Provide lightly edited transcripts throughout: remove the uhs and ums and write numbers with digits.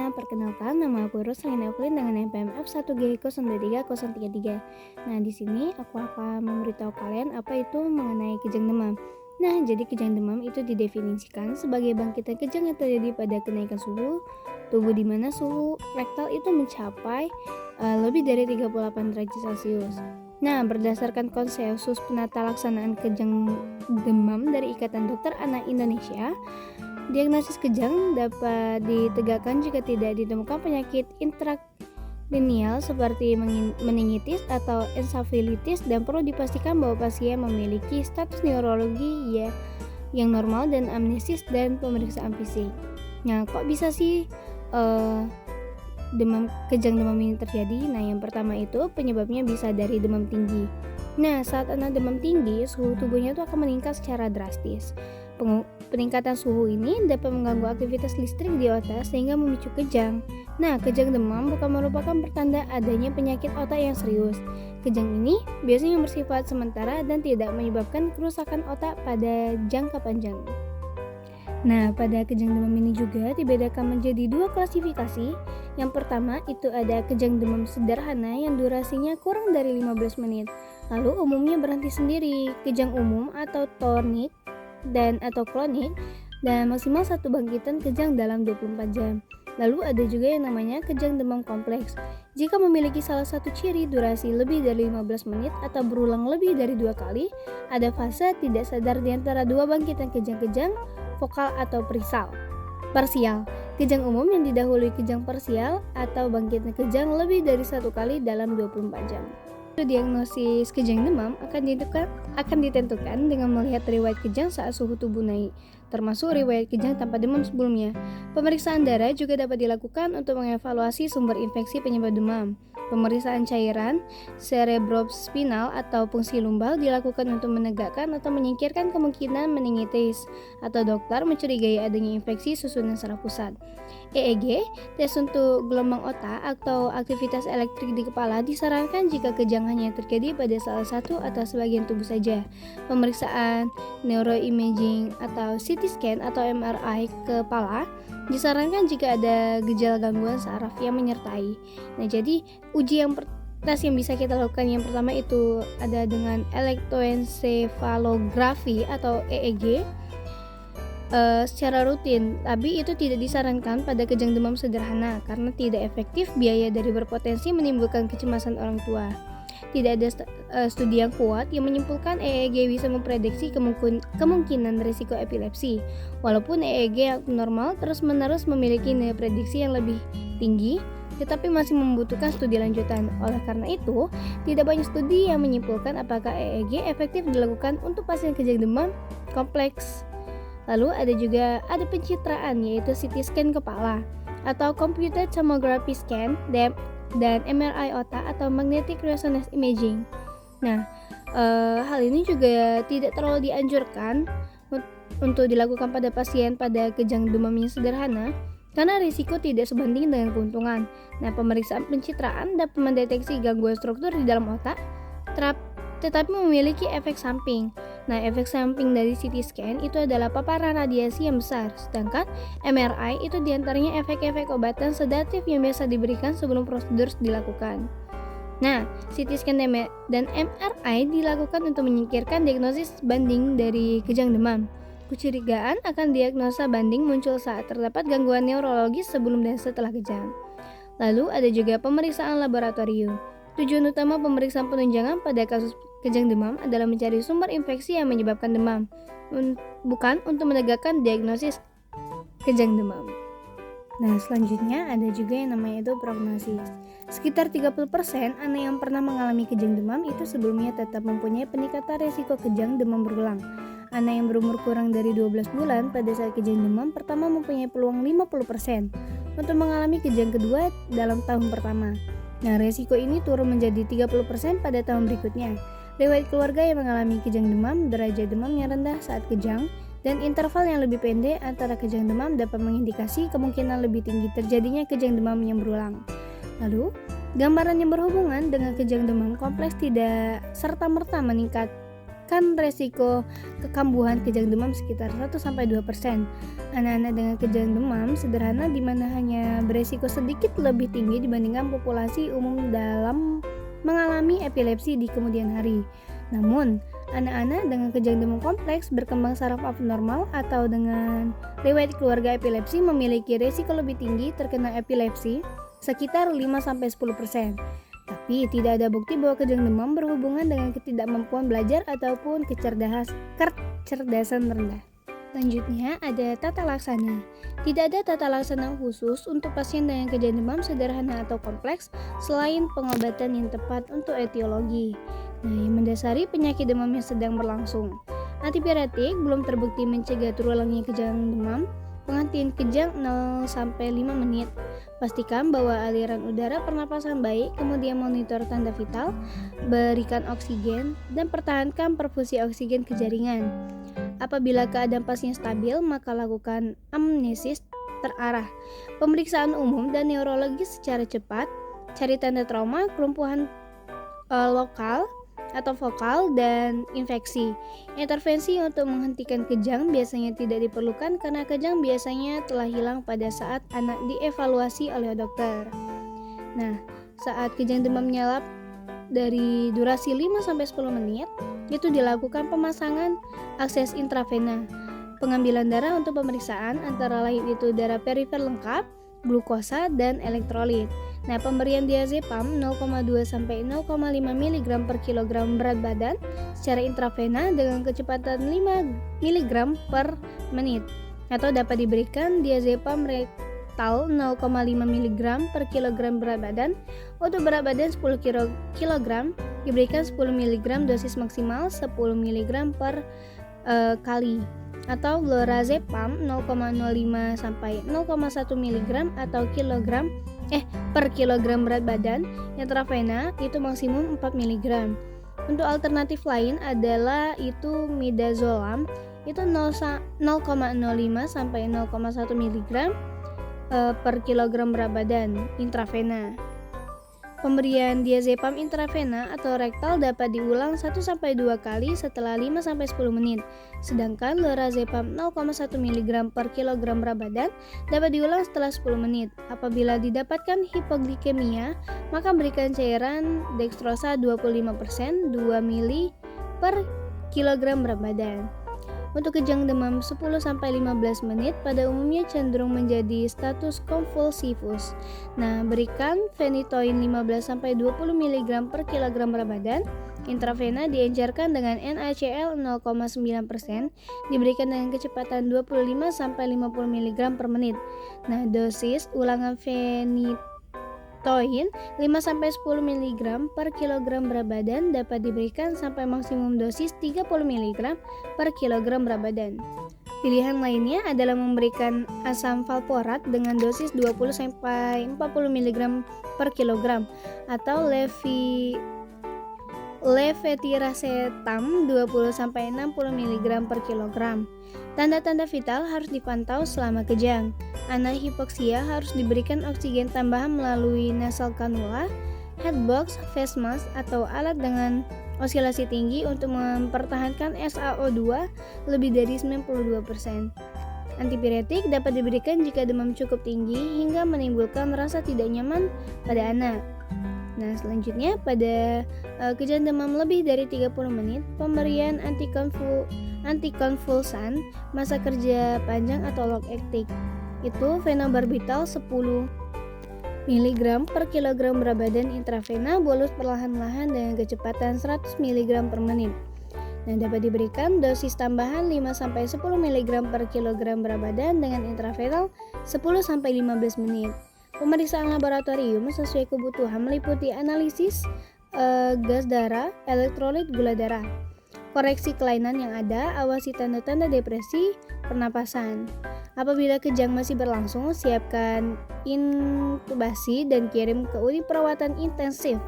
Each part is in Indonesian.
semuanya, perkenalkan nama aku Roslina Evelyn dengan NPM F1G0230033. Nah, di sini aku akan memberitahu kalian apa itu mengenai kejang demam. Nah, jadi kejang demam itu didefinisikan sebagai bangkitan kejang yang terjadi pada kenaikan suhu tubuh di mana suhu rektal itu mencapai lebih dari 38 derajat Celcius. Nah, berdasarkan konsensus penata laksanaan kejang demam dari Ikatan Dokter Anak Indonesia, diagnosis kejang dapat ditegakkan jika tidak ditemukan penyakit intracranial seperti meningitis atau ensefalitis dan perlu dipastikan bahwa pasien memiliki status neurologi yang normal dan amnesis dan pemeriksaan fisik. Nah, kok bisa sih kejang demam ini terjadi? Nah, yang pertama itu penyebabnya bisa dari demam tinggi. Nah, saat anak demam tinggi, suhu tubuhnya itu akan meningkat secara drastis. Peningkatan suhu ini dapat mengganggu aktivitas listrik di otak sehingga memicu kejang. Nah, kejang demam bukan merupakan pertanda adanya penyakit otak yang serius. Kejang ini biasanya bersifat sementara dan tidak menyebabkan kerusakan otak pada jangka panjang. Nah, pada kejang demam ini juga dibedakan menjadi dua klasifikasi. Yang pertama itu ada kejang demam sederhana yang durasinya kurang dari 15 menit. Lalu umumnya berhenti sendiri. Kejang umum atau tonik atau kronik dan maksimal satu bangkitan kejang dalam 24 jam. Lalu ada juga yang namanya kejang demam kompleks. Jika memiliki salah satu ciri durasi lebih dari 15 menit atau berulang lebih dari 2 kali, ada fase tidak sadar di antara dua bangkitan kejang-kejang vokal atau parsial. Kejang umum yang didahului kejang parsial atau bangkitan kejang lebih dari satu kali dalam 24 jam. Diagnosis kejang demam akan ditentukan dengan melihat riwayat kejang saat suhu tubuh naik, termasuk riwayat kejang tanpa demam sebelumnya. Pemeriksaan darah juga dapat dilakukan untuk mengevaluasi sumber infeksi penyebab demam. Pemeriksaan cairan cerebrospinal atau fungsi lumbal dilakukan untuk menegakkan atau menyingkirkan kemungkinan meningitis, atau dokter mencurigai adanya infeksi susunan saraf pusat. EEG, tes untuk gelombang otak atau aktivitas elektrik di kepala disarankan jika kejang hanya terjadi pada salah satu atau sebagian tubuh saja. Pemeriksaan neuroimaging atau CT scan atau MRI kepala disarankan jika ada gejala gangguan saraf yang menyertai. Nah, jadi tes yang bisa kita lakukan yang pertama itu ada dengan elektroencephalografi atau EEG secara rutin, tapi itu tidak disarankan pada kejang demam sederhana karena tidak efektif, biaya dari berpotensi menimbulkan kecemasan orang tua. Tidak ada studi yang kuat yang menyimpulkan EEG bisa memprediksi kemungkinan risiko epilepsi. Walaupun EEG normal terus-menerus memiliki nilai prediksi yang lebih tinggi, tetapi masih membutuhkan studi lanjutan. Oleh karena itu, tidak banyak studi yang menyimpulkan apakah EEG efektif dilakukan untuk pasien kejang demam kompleks. Lalu ada pencitraan, yaitu CT scan kepala atau computed tomography scan dan MRI otak atau magnetic resonance imaging. Nah, hal ini juga tidak terlalu dianjurkan untuk dilakukan pada pasien pada kejang demam yang sederhana karena risiko tidak sebanding dengan keuntungan. Nah, pemeriksaan pencitraan dapat mendeteksi gangguan struktur di dalam otak, tetapi memiliki efek samping. Nah, efek samping dari CT scan itu adalah paparan radiasi yang besar, sedangkan MRI itu diantaranya efek-efek obatan sedatif yang biasa diberikan sebelum prosedur dilakukan. Nah, CT scan dan MRI dilakukan untuk menyingkirkan diagnosis banding dari kejang demam. Kecurigaan akan diagnosa banding muncul saat terdapat gangguan neurologis sebelum dan setelah kejang. Lalu ada juga pemeriksaan laboratorium. Tujuan utama pemeriksaan penunjangan pada kasus kejang demam adalah mencari sumber infeksi yang menyebabkan demam, bukan untuk menegakkan diagnosis kejang demam. Nah, selanjutnya ada juga yang namanya itu prognosis. Sekitar 30% anak yang pernah mengalami kejang demam itu sebelumnya tetap mempunyai peningkatan resiko kejang demam berulang. Anak yang berumur kurang dari 12 bulan pada saat kejang demam pertama mempunyai peluang 50% untuk mengalami kejang kedua dalam tahun pertama. Nah, resiko ini turun menjadi 30% pada tahun berikutnya. Riwayat keluarga yang mengalami kejang demam, derajat demam yang rendah saat kejang, dan interval yang lebih pendek antara kejang demam dapat mengindikasi kemungkinan lebih tinggi terjadinya kejang demam yang berulang. Lalu, gambaran yang berhubungan dengan kejang demam kompleks tidak serta-merta meningkatkan resiko kekambuhan kejang demam sekitar 1-2%. Anak-anak dengan kejang demam sederhana di mana hanya beresiko sedikit lebih tinggi dibandingkan populasi umum dalam mengalami epilepsi di kemudian hari. Namun, anak-anak dengan kejang demam kompleks, berkembang saraf abnormal, atau dengan riwayat keluarga epilepsi memiliki risiko lebih tinggi terkena epilepsi sekitar 5-10%. Tapi tidak ada bukti bahwa kejang demam berhubungan dengan ketidakmampuan belajar ataupun kecerdasan rendah. Selanjutnya ada tata laksana. Tidak ada tata laksana khusus untuk pasien dengan kejang demam sederhana atau kompleks selain pengobatan yang tepat untuk etiologi. Yang mendasari penyakit demam yang sedang berlangsung. Antipiretik belum terbukti mencegah terulangnya kejang demam. Penghentian kejang 0-5 menit. Pastikan bahwa aliran udara pernapasan baik, kemudian monitor tanda vital, berikan oksigen, dan pertahankan perfusi oksigen ke jaringan. Apabila keadaan pasien stabil, maka lakukan amnesis terarah, pemeriksaan umum dan neurologis secara cepat, cari tanda trauma, kelumpuhan lokal atau vokal, dan infeksi. Intervensi untuk menghentikan kejang biasanya tidak diperlukan karena kejang biasanya telah hilang pada saat anak dievaluasi oleh dokter. Saat kejang demam menyalap dari durasi 5-10 menit, itu dilakukan pemasangan akses intravena, pengambilan darah untuk pemeriksaan antara lain itu darah perifer lengkap, glukosa, dan elektrolit. Pemberian diazepam 0,2-0,5 mg per kilogram berat badan secara intravena dengan kecepatan 5 mg per menit, atau dapat diberikan diazepam rektal 0,5 mg per kilogram berat badan. Untuk berat badan 10 kg diberikan 10 mg dosis maksimal 10 mg per kali, atau lorazepam 0,05 sampai 0,1 mg atau per kilogram berat badan intravena itu maksimum 4 mg. Untuk alternatif lain adalah itu midazolam itu 0,05 sampai 0,1 mg per kilogram berat badan intravena. Pemberian diazepam intravena atau rektal dapat diulang 1-2 kali setelah 5-10 menit. Sedangkan lorazepam 0,1 mg per kilogram berat badan dapat diulang setelah 10 menit. Apabila didapatkan hipoglikemia, maka berikan cairan dextrosa 25%, 2 ml per kilogram berat badan. Untuk kejang demam 10-15 menit pada umumnya cenderung menjadi status konvulsivus. Berikan phenytoin 15-20 mg per kilogram berat badan. Intravena diencerkan dengan NaCl 0,9%, diberikan dengan kecepatan 25-50 mg per menit. Dosis ulangan phenytoin 5-10 mg per kilogram berat badan dapat diberikan sampai maksimum dosis 30 mg per kilogram berat badan. Pilihan lainnya adalah memberikan asam valproat dengan dosis 20-40 mg per kilogram atau levetiracetam 20-60 mg per kilogram. Tanda-tanda vital harus dipantau selama kejang. Anak hipoksia harus diberikan oksigen tambahan melalui nasal cannula, headbox, face mask, atau alat dengan osilasi tinggi untuk mempertahankan SaO2 lebih dari 92%. Antipiretik dapat diberikan jika demam cukup tinggi hingga menimbulkan rasa tidak nyaman pada anak. Selanjutnya pada kejang demam lebih dari 30 menit, pemberian antikonvulsan masa kerja panjang atau long acting itu fenobarbital 10 mg per kilogram berat badan intravena bolus perlahan-lahan dengan kecepatan 100 mg per menit. Dapat diberikan dosis tambahan 5-10 mg per kilogram berat badan dengan intravenal 10-15 menit. Pemeriksaan laboratorium sesuai kebutuhan meliputi analisis gas darah, elektrolit, gula darah. Koreksi kelainan yang ada, awasi tanda-tanda depresi, pernapasan. Apabila kejang masih berlangsung, siapkan intubasi dan kirim ke unit perawatan intensif.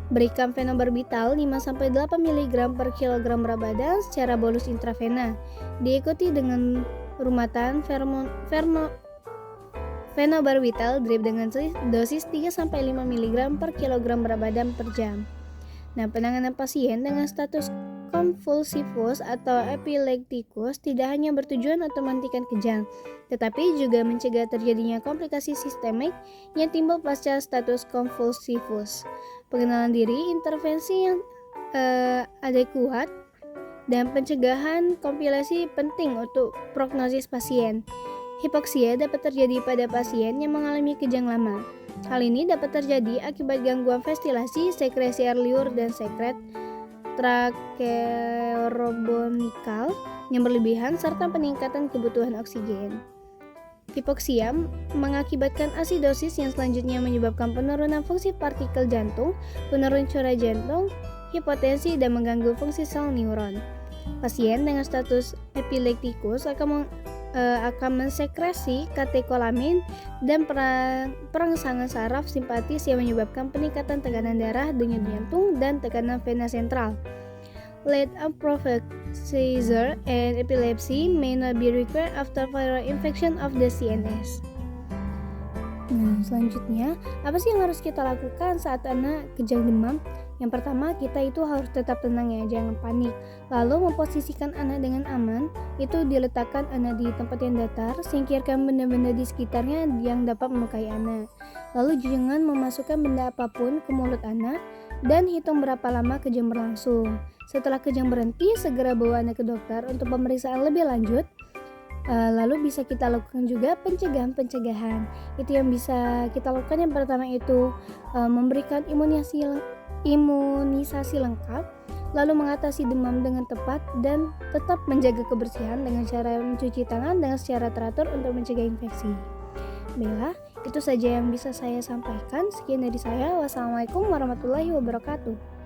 Berikan fenobarbital 5-8 mg per kilogram berat badan secara bolus intravena. Diikuti dengan rumatan fenobarbital drip dengan dosis 3-5 mg per kilogram berat badan per jam. Penanganan pasien dengan status convulsivus atau epilepticus tidak hanya bertujuan untuk menghentikan kejang, tetapi juga mencegah terjadinya komplikasi sistemik yang timbul pasca status convulsivus. Pengenalan diri, intervensi yang adekuat, dan pencegahan kompilasi penting untuk prognosis pasien. Hipoksia dapat terjadi pada pasien yang mengalami kejang lama. Hal ini dapat terjadi akibat gangguan ventilasi, sekresi air liur, dan sekret tracheobronchal yang berlebihan serta peningkatan kebutuhan oksigen. Hipoksia mengakibatkan asidosis yang selanjutnya menyebabkan penurunan fungsi partikel jantung, penurunan curah jantung, hipotensi, dan mengganggu fungsi sel neuron. Pasien dengan status epileptikus akan mensekresi katekolamin dan perangsangan saraf simpatis yang menyebabkan peningkatan tekanan darah, denyut jantung, dan tekanan vena sentral. Late apophyseizure and epilepsy may not be required after viral infection of the CNS. Nah, selanjutnya, apa sih yang harus kita lakukan saat anak kejang demam? Yang pertama, kita itu harus tetap tenang ya, jangan panik. Lalu memposisikan anak dengan aman, itu diletakkan anak di tempat yang datar, singkirkan benda-benda di sekitarnya yang dapat melukai anak. Lalu jangan memasukkan benda apapun ke mulut anak, dan hitung berapa lama kejang berlangsung. Setelah kejang berhenti, segera bawa anak ke dokter untuk pemeriksaan lebih lanjut. Lalu bisa kita lakukan juga pencegahan. Itu yang bisa kita lakukan. Yang pertama itu memberikan imunisasi lengkap, lalu mengatasi demam dengan tepat, dan tetap menjaga kebersihan dengan cara mencuci tangan dengan secara teratur untuk mencegah infeksi. Baiklah, itu saja yang bisa saya sampaikan. Sekian dari saya. Wassalamualaikum warahmatullahi wabarakatuh.